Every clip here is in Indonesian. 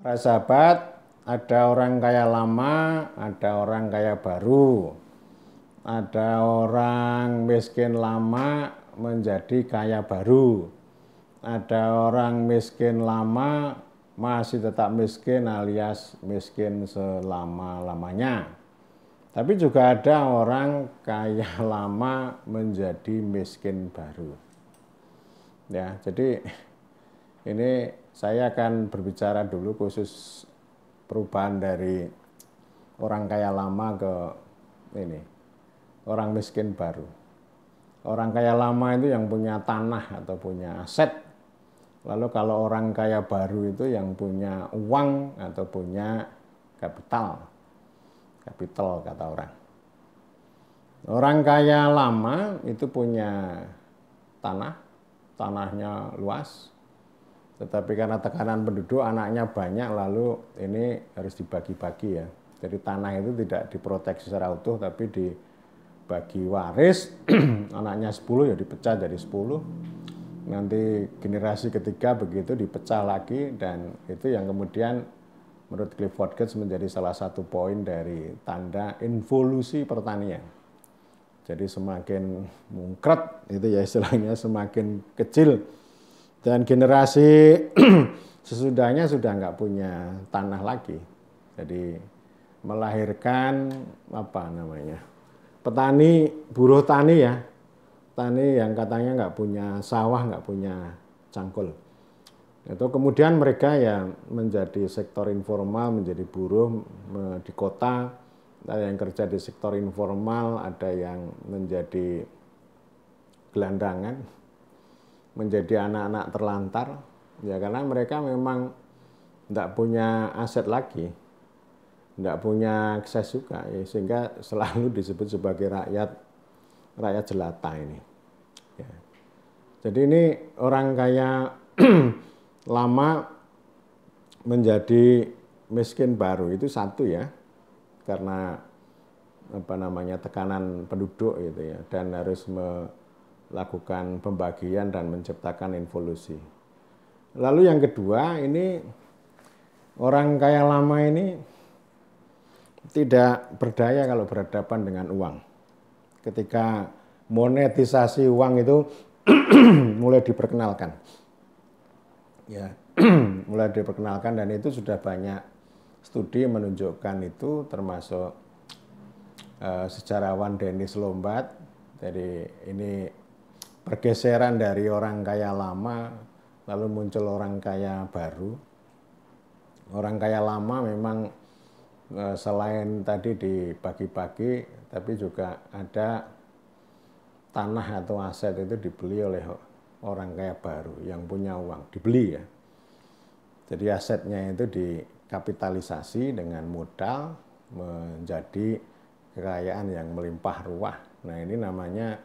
Para sahabat, ada orang kaya lama, ada orang kaya baru. Ada orang miskin lama menjadi kaya baru. Ada orang miskin lama masih tetap miskin alias miskin selama-lamanya. Tapi juga ada orang kaya lama menjadi miskin baru. Ya, jadi ini saya akan berbicara dulu khusus perubahan dari orang kaya lama ke ini, orang miskin baru. Orang kaya lama itu yang punya tanah atau punya aset. Lalu kalau orang kaya baru itu yang punya uang atau punya kapital. Kapital kata orang. Orang kaya lama itu punya tanah, tanahnya luas. Tetapi karena tekanan penduduk, anaknya banyak, lalu ini harus dibagi-bagi ya. Jadi tanah itu tidak diproteksi secara utuh, tapi dibagi waris. Anaknya 10 ya dipecah jadi 10. Nanti generasi ketiga begitu dipecah lagi, dan itu yang kemudian menurut Clifford Geertz menjadi salah satu poin dari tanda involusi pertanian. Jadi semakin mungkret itu ya istilahnya, semakin kecil, dan generasi sesudahnya sudah nggak punya tanah lagi. Jadi melahirkan apa namanya, petani, buruh tani ya, tani yang katanya nggak punya sawah, nggak punya cangkul. Itu kemudian mereka ya menjadi sektor informal, menjadi buruh di kota. Ada yang kerja di sektor informal, ada yang menjadi gelandangan, menjadi anak-anak terlantar. Ya karena mereka memang tidak punya aset lagi, tidak punya akses juga, ya, sehingga selalu disebut sebagai rakyat jelata ini. Ya. Jadi ini orang kaya lama menjadi miskin baru itu satu ya, karena apa namanya tekanan penduduk gitu ya, dan harus melakukan pembagian dan menciptakan involusi. Lalu yang kedua, ini orang kaya lama ini tidak berdaya kalau berhadapan dengan uang. Ketika monetisasi uang itu mulai diperkenalkan. Ya, mulai diperkenalkan, dan itu sudah banyak studi menunjukkan itu, termasuk sejarawan Dennis Lombat. Jadi ini pergeseran dari orang kaya lama lalu muncul orang kaya baru. Orang kaya lama memang selain tadi dibagi-bagi, tapi juga ada tanah atau aset itu dibeli oleh orang kaya baru yang punya uang, dibeli ya. Jadi asetnya itu dikapitalisasi dengan modal menjadi kekayaan yang melimpah ruah. Nah ini namanya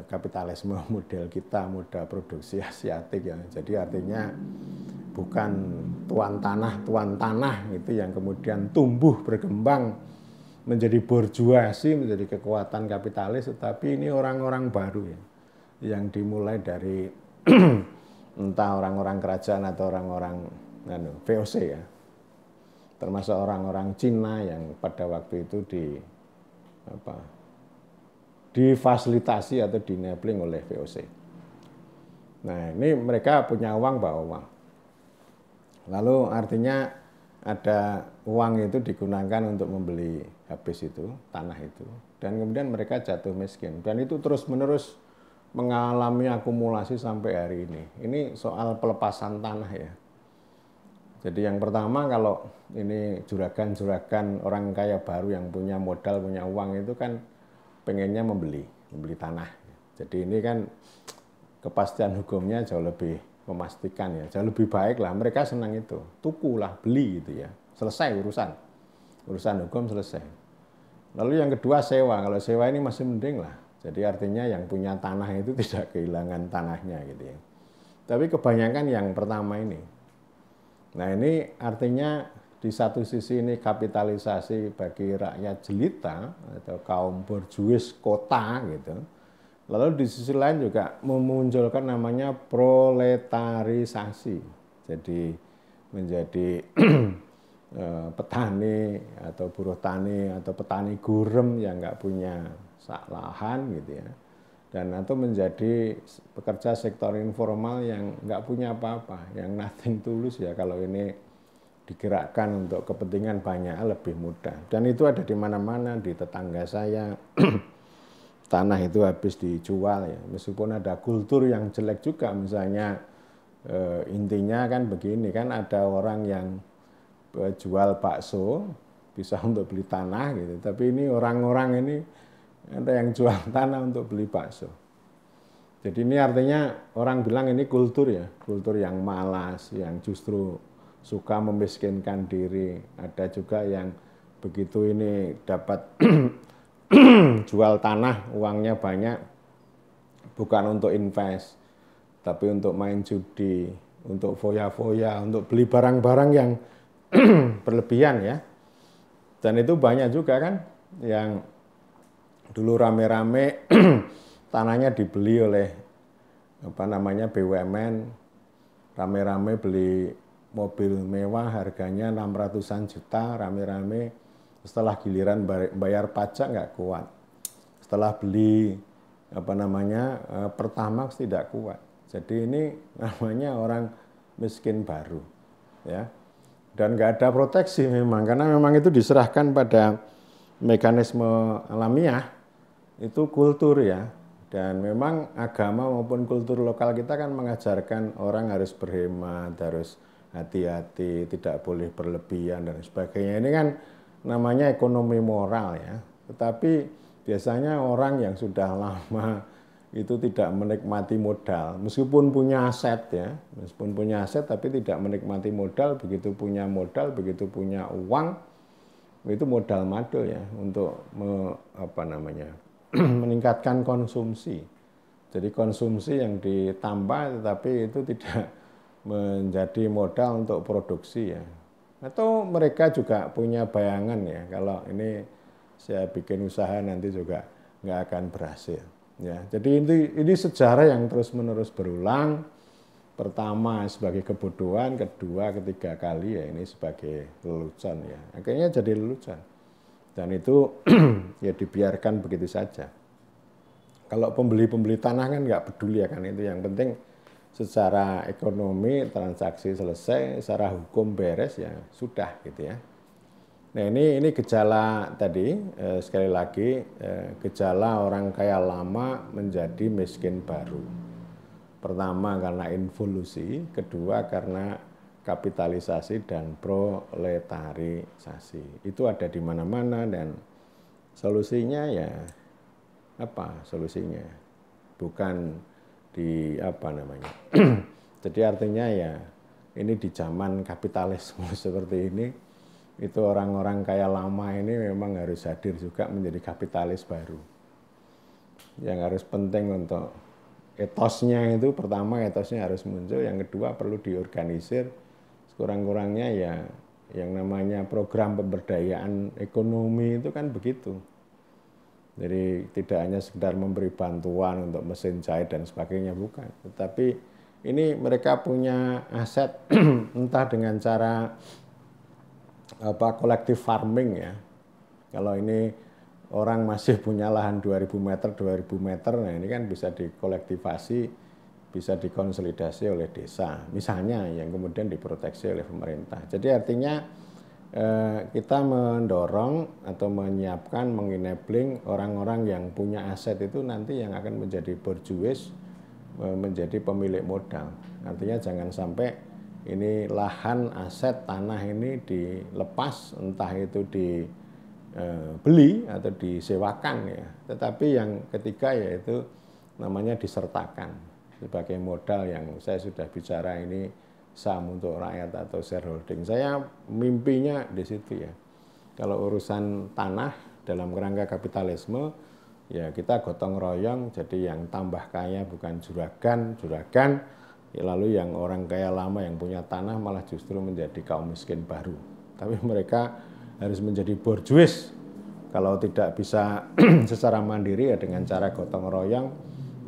kapitalisme model kita, modal produksi asiatik ya. Jadi artinya bukan tuan tanah itu yang kemudian tumbuh berkembang menjadi borjuasi, menjadi kekuatan kapitalis, tetapi ini orang-orang baru ya, yang dimulai dari entah orang-orang kerajaan atau orang-orang VOC ya, termasuk orang-orang Cina yang pada waktu itu difasilitasi atau di-enabling oleh VOC. Nah ini mereka punya uang, bawa uang. Lalu artinya ada uang itu digunakan untuk membeli habis itu, tanah itu, dan kemudian mereka jatuh miskin, dan itu terus-menerus mengalami akumulasi sampai hari ini. Ini soal pelepasan tanah ya. Jadi yang pertama, kalau ini juragan-juragan orang kaya baru yang punya modal, punya uang itu kan pengennya membeli tanah. Jadi ini kan kepastian hukumnya jauh lebih memastikan ya, jauh lebih baik lah, mereka senang itu, tukulah, beli gitu ya, selesai urusan hukum selesai. Lalu yang kedua sewa, kalau sewa ini masih mending lah, jadi artinya yang punya tanah itu tidak kehilangan tanahnya gitu ya. Tapi kebanyakan yang pertama ini. Nah ini artinya di satu sisi ini kapitalisasi bagi rakyat jelita atau kaum borjuis kota gitu. Lalu di sisi lain juga memunculkan namanya proletarisasi. Jadi menjadi petani atau buruh tani atau petani gurem yang nggak punya lahan gitu ya, dan atau menjadi pekerja sektor informal yang nggak punya apa-apa, yang nothing tulus ya, kalau ini digerakkan untuk kepentingan banyak lebih mudah. Dan itu ada di mana-mana, di tetangga saya tanah itu habis dijual ya, meskipun ada kultur yang jelek juga, misalnya intinya kan begini, kan ada orang yang jual bakso bisa untuk beli tanah gitu, tapi ini orang-orang ini ada yang jual tanah untuk beli bakso. Jadi ini artinya orang bilang ini kultur ya, kultur yang malas, yang justru suka memiskinkan diri. Ada juga yang begitu ini dapat jual tanah, uangnya banyak, bukan untuk invest, tapi untuk main judi, untuk foya-foya, untuk beli barang-barang yang berlebihan ya. Dan itu banyak juga kan yang dulu rame-rame tanahnya dibeli oleh BUMN, rame-rame beli mobil mewah harganya 600-an juta, rame-rame, setelah giliran bayar pajak nggak kuat. Setelah beli Pertamax tidak kuat. Jadi ini namanya orang miskin baru ya. Dan nggak ada proteksi memang, karena memang itu diserahkan pada mekanisme alamiah, itu kultur ya. Dan memang agama maupun kultur lokal kita kan mengajarkan orang harus berhemat, harus hati-hati, tidak boleh berlebihan dan sebagainya. Ini kan namanya ekonomi moral ya. Tetapi biasanya orang yang sudah lama itu tidak menikmati modal, meskipun punya aset ya, meskipun punya aset tapi tidak menikmati modal. Begitu punya modal, begitu punya uang, itu modal madul ya untuk meningkatkan konsumsi. Jadi konsumsi yang ditambah tetapi itu tidak menjadi modal untuk produksi ya. Atau mereka juga punya bayangan ya, kalau ini saya bikin usaha nanti juga nggak akan berhasil ya. Jadi ini sejarah yang terus-menerus berulang. Pertama sebagai kebodohan, kedua, ketiga kali ya ini sebagai lelucon ya. Akhirnya jadi lelucon. Dan itu ya dibiarkan begitu saja. Kalau pembeli-pembeli tanah kan nggak peduli ya kan, itu yang penting secara ekonomi transaksi selesai, secara hukum beres ya sudah gitu ya. Nah ini gejala tadi, sekali lagi gejala orang kaya lama menjadi miskin baru. Pertama karena involusi, kedua karena kapitalisasi dan proletarisasi. Itu ada di mana-mana, dan solusinya ya apa solusinya? Bukan di jadi artinya ya ini di zaman kapitalisme seperti ini, itu orang-orang kaya lama ini memang harus hadir juga menjadi kapitalis baru. Yang harus penting untuk etosnya itu, pertama etosnya harus muncul, yang kedua perlu diorganisir. Sekurang-kurangnya ya yang namanya program pemberdayaan ekonomi itu kan begitu. Jadi tidak hanya sekedar memberi bantuan untuk mesin jahit dan sebagainya, bukan. Tetapi ini mereka punya aset entah dengan cara collective farming ya. Kalau ini orang masih punya lahan 2000 meter, nah ini kan bisa dikolektivasi, bisa dikonsolidasi oleh desa, misalnya, yang kemudian diproteksi oleh pemerintah. Jadi artinya kita mendorong atau menyiapkan, mengenabling orang-orang yang punya aset itu nanti yang akan menjadi borjuis, menjadi pemilik modal. Artinya jangan sampai ini lahan, aset, tanah ini dilepas, entah itu dibeli atau disewakan ya. Tetapi yang ketiga yaitu namanya disertakan sebagai modal, yang saya sudah bicara ini saham untuk rakyat atau shareholding. Saya mimpinya di situ ya. Kalau urusan tanah dalam kerangka kapitalisme ya kita gotong royong, jadi yang tambah kaya bukan juragan, lalu yang orang kaya lama yang punya tanah malah justru menjadi kaum miskin baru. Tapi mereka harus menjadi borjuis. Kalau tidak bisa secara mandiri ya dengan cara gotong royong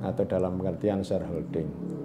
atau dalam pengertian shareholding.